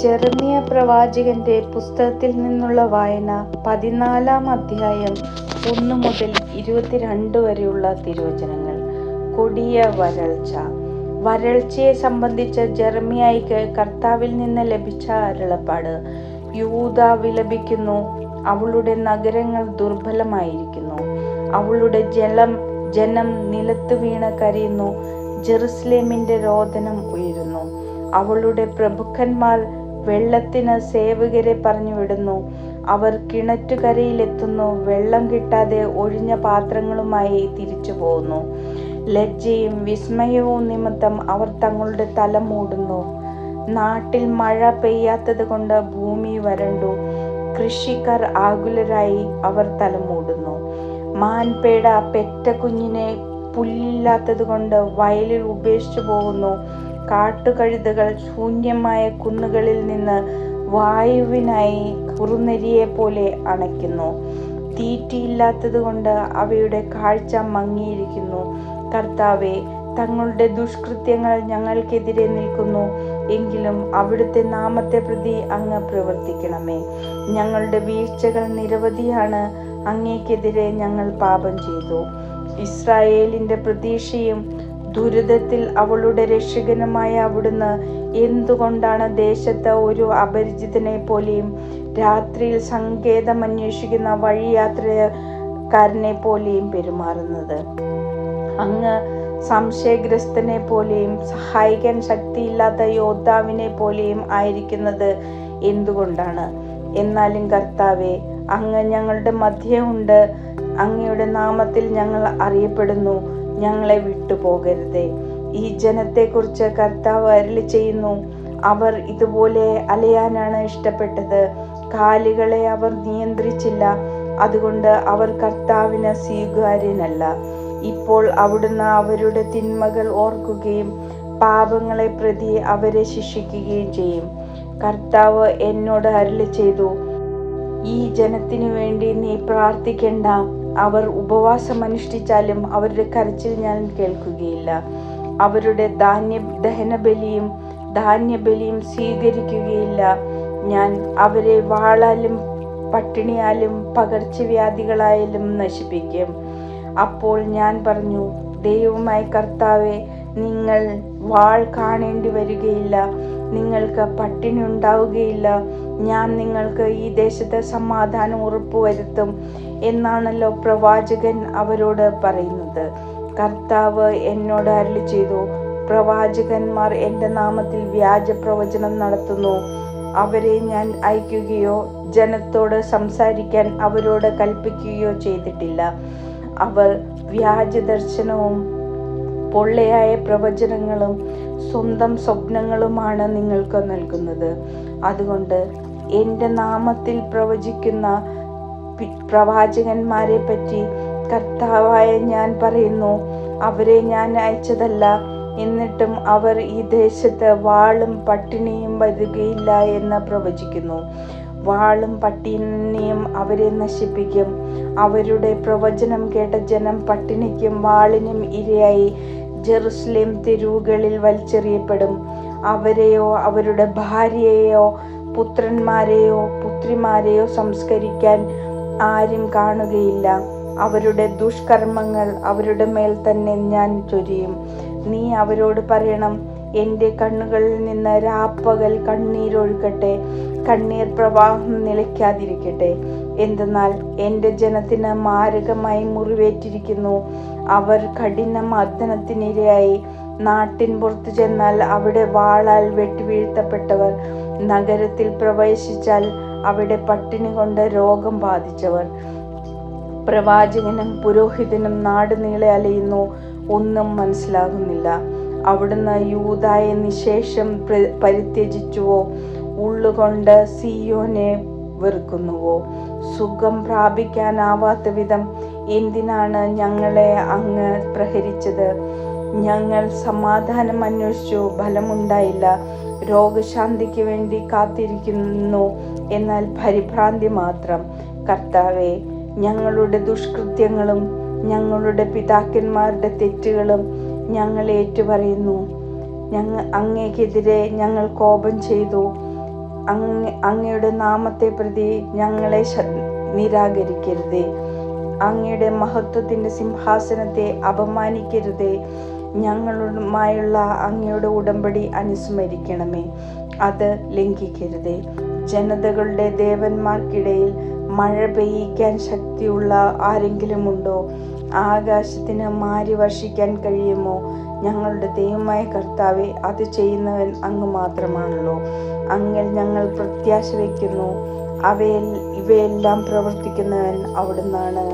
Jeremiah പ്രവാചകന്റെ പുസ്തകത്തിൽ നിന്നുള്ള വായന 14-ാം അധ്യായം 1 മുതൽ 22 വരെയുള്ള തിരുവചനങ്ങൾ. കൊടിയ വരൾച്ച. വരൾച്ചയെ സംബന്ധിച്ച് ജെറമ്യായ്ക്ക് കർത്താവിൽ നിന്ന് ലഭിച്ച അരുളപ്പാട്. യൂദ വിലപിക്കുന്നു, അവളുടെ നഗരങ്ങൾ ദുർബലമായിരിക്കുന്നു, അവളുടെ ജനം നിലത്ത് വീണ് കരയുന്നു, ജെറുസലേമിന്റെ രോദനം ഉയരുന്നു. അവളുടെ പ്രഭുക്കന്മാർ വെള്ളത്തിന് സേവകരെ പറഞ്ഞുവിടുന്നു, അവർ കിണറ്റുകരയിലെത്തുന്നു, വെള്ളം കിട്ടാതെ ഒഴിഞ്ഞ പാത്രങ്ങളുമായി തിരിച്ചു പോകുന്നു. ലജ്ജയും വിസ്മയവും നിമിത്തം അവർ തങ്ങളുടെ തല മൂടുന്നു. നാട്ടിൽ മഴ പെയ്യാത്തത് കൊണ്ട് ഭൂമി വരണ്ടു, കൃഷിക്കാർ ആകുലരായി അവർ തലമൂടുന്നു. മാൻപേട പെറ്റ കുഞ്ഞിനെ പുല്ലില്ലാത്തത് കൊണ്ട് വയലിൽ ഉപേക്ഷിച്ചു പോകുന്നു. കാട്ടുകഴുതകൾ ശൂന്യമായ കുന്നുകളിൽ നിന്ന് വായുവിനായി കുറുനരിയെ പോലെ അണയ്ക്കുന്നു. തീറ്റിയില്ലാത്തത് കൊണ്ട് അവയുടെ കാഴ്ച മങ്ങിയിരിക്കുന്നു. കർത്താവേ, തങ്ങളുടെ ദുഷ്കൃത്യങ്ങൾ ഞങ്ങൾക്കെതിരെ നിൽക്കുന്നു, എങ്കിലും അവിടുത്തെ നാമത്തെ പ്രതി അങ്ങ് പ്രവർത്തിക്കണമേ. ഞങ്ങളുടെ വീഴ്ചകൾ നിരവധിയാണ്, അങ്ങേക്കെതിരെ ഞങ്ങൾ പാപം ചെയ്തു. ഇസ്രായേലിന്റെ പ്രതീക്ഷയും ദുരിതത്തിൽ അവളുടെ രക്ഷകനുമായ അവിടുന്ന് എന്തുകൊണ്ടാണ് ദേശത്ത് ഒരു അപരിചിതനെ പോലെയും രാത്രിയിൽ സങ്കേതം അന്വേഷിക്കുന്ന വഴിയാത്രക്കാരനെ പോലെയും പെരുമാറുന്നത്? അങ്ങ് സംശയഗ്രസ്തനെ പോലെയും സഹായിക്കാൻ ശക്തിയില്ലാത്ത യോദ്ധാവിനെ പോലെയും ആയിരിക്കുന്നത് എന്തുകൊണ്ടാണ്? എന്നാലും കർത്താവേ, അങ്ങ് ഞങ്ങളുടെ മധ്യേ ഉണ്ട്, അങ്ങയുടെ നാമത്തിൽ ഞങ്ങൾ അറിയപ്പെടുന്നു, ഞങ്ങളെ വിട്ടുപോകരുതേ. ഈ ജനത്തെക്കുറിച്ച് കർത്താവ് അരുളി ചെയ്യുന്നു, അവർ ഇതുപോലെ അലയാനാണ് ഇഷ്ടപ്പെട്ടത്, കാലുകളെ അവർ നിയന്ത്രിച്ചില്ല, അതുകൊണ്ട് അവർ കർത്താവിന് സ്വീകാര്യനല്ല. ഇപ്പോൾ അവിടുന്ന് അവരുടെ തിന്മകൾ ഓർക്കുകയും പാപങ്ങളെ പ്രതി അവരെ ശിക്ഷിക്കുകയും ചെയ്യും. കർത്താവ് എന്നോട് അരുളി ചെയ്തു, ഈ ജനത്തിനു വേണ്ടി നീ പ്രാർത്ഥിക്കണ്ട. അവർ ഉപവാസം അനുഷ്ഠിച്ചാലും അവരുടെ കരച്ചിൽ ഞാൻ കേൾക്കുകയില്ല. അവരുടെ ദഹനബലിയും ധാന്യബലിയും സ്വീകരിക്കുകയില്ല. ഞാൻ അവരെ വാളാലും പട്ടിണിയാലും പകർച്ചവ്യാധികളായാലും നശിപ്പിക്കും. അപ്പോൾ ഞാൻ പറഞ്ഞു, ദൈവമായ കർത്താവേ, നിങ്ങൾ വാൾ കാണേണ്ടി വരികയില്ല, നിങ്ങൾക്ക് പട്ടിണി ഉണ്ടാവുകയില്ല, ഞാൻ നിങ്ങൾക്ക് ഈ ദേശത്ത് സമാധാനം ഉറപ്പുവരുത്തും എന്നാണല്ലോ പ്രവാചകൻ അവരോട് പറയുന്നത്. കർത്താവ് എന്നോട് അരുളി ചെയ്തു, പ്രവാചകന്മാർ എൻ്റെ നാമത്തിൽ വ്യാജ പ്രവചനം നടത്തുന്നു. അവരെ ഞാൻ അയക്കുകയോ ജനത്തോട് സംസാരിക്കാൻ അവരോട് കൽപ്പിക്കുകയോ ചെയ്തിട്ടില്ല. അവർ വ്യാജ ദർശനവും പൊള്ളയായ പ്രവചനങ്ങളും സ്വന്തം സ്വപ്നങ്ങളുമാണ് നിങ്ങൾക്ക് നൽകുന്നത്. അതുകൊണ്ട് എൻ്റെ നാമത്തിൽ പ്രവചിക്കുന്ന പ്രവാചകന്മാരെ പറ്റി കർത്താവായ ഞാൻ പറയുന്നു, അവരെ ഞാൻ അയച്ചതല്ല, എന്നിട്ടും അവർ ഈ ദേശത്ത് വാളും പട്ടിണിയും വരികയില്ല എന്ന് പ്രവചിക്കുന്നു. വാളും പട്ടിണിയും അവരെ നശിപ്പിക്കും. അവരുടെ പ്രവചനം കേട്ട ജനം പട്ടിണിക്കും വാളിനും ഇരയായി ജെറുസലേം തെരുവുകളിൽ വലിച്ചെറിയപ്പെടും. അവരെയോ അവരുടെ ഭാര്യയെയോ പുത്രന്മാരെയോ പുത്രിമാരെയോ സംസ്കരിക്കാൻ ആരും കാണുകയില്ല. അവരുടെ ദുഷ്കർമ്മങ്ങൾ അവരുടെ മേൽ തന്നെ ഞാൻ ചൊരിയും. നീ അവരോട് പറയണം, എൻ്റെ കണ്ണുകളിൽ നിന്ന് രാപ്പകൽ കണ്ണീരൊഴുകട്ടെ, കണ്ണീർ പ്രവാഹം നിലയ്ക്കാതിരിക്കട്ടെ. എന്തെന്നാൽ എൻ്റെ ജനത്തിന് മാരകമായി മുറിവേറ്റിരിക്കുന്നു. അവർ കഠിന മർദ്ദനത്തിനിരയായി. നാട്ടിൻ പുറത്തു ചെന്നാൽ അവിടെ വാളാൽ വെട്ടിവീഴ്ത്തപ്പെട്ടവർ, നഗരത്തിൽ പ്രവേശിച്ചാൽ അവിടെ പട്ടിണി കൊണ്ട് രോഗം ബാധിച്ചവർ. പ്രവാചകനും പുരോഹിതനും നാട് നീളെ അലയുന്നു, ഒന്നും മനസ്സിലാകുന്നില്ല. അവിടുന്ന് യൂദായെ നിശേഷം പരിത്യജിച്ചുവോ? ഉള്ളുകൊണ്ട് സിയോനെ വെറുക്കുന്നുവോ? സുഖം പ്രാപിക്കാനാവാത്ത വിധം എന്തിനാണ് ഞങ്ങളെ അങ്ങ് പ്രഹരിച്ചത്? ഞങ്ങൾ സമാധാനം അന്വേഷിച്ചു, ഫലമുണ്ടായില്ല. രോഗശാന്തിക്ക് വേണ്ടി കാത്തിരിക്കുന്നു, എന്നാൽ പരിഭ്രാന്തി മാത്രം. കർത്താവേ, ഞങ്ങളുടെ ദുഷ്കൃത്യങ്ങളും ഞങ്ങളുടെ പിതാക്കന്മാരുടെ തെറ്റുകളും ഞങ്ങൾ ഏറ്റുപറയുന്നു. അങ്ങേക്കെതിരെ ഞങ്ങൾ കോപം ചെയ്തു. അങ്ങയുടെ നാമത്തെ പ്രതി ഞങ്ങളെ നിരാകരിക്കരുതേ. അങ്ങയുടെ മഹത്വത്തിൻ്റെ സിംഹാസനത്തെ അപമാനിക്കരുതേ. ഞങ്ങളുമായുള്ള അങ്ങയുടെ ഉടമ്പടി അനുസ്മരിക്കണമേ, അത് ലംഘിക്കരുതേ. ജനതകളുടെ ദേവന്മാർക്കിടയിൽ മഴ പെയ്യിക്കാൻ ശക്തിയുള്ള ആരെങ്കിലും ഉണ്ടോ? ആകാശത്തിന് മാരി വർഷിക്കാൻ കഴിയുമോ? ഞങ്ങളുടെ ദൈവമായ കർത്താവെ, അത് ചെയ്യുന്നവൻ അങ്ങ് മാത്രമാണല്ലോ. അങ്ങിൽ ഞങ്ങൾ പ്രത്യാശ വയ്ക്കുന്നു. ഇവയെല്ലാം പ്രവർത്തിക്കുന്നവൻ അവിടുന്നാണ്.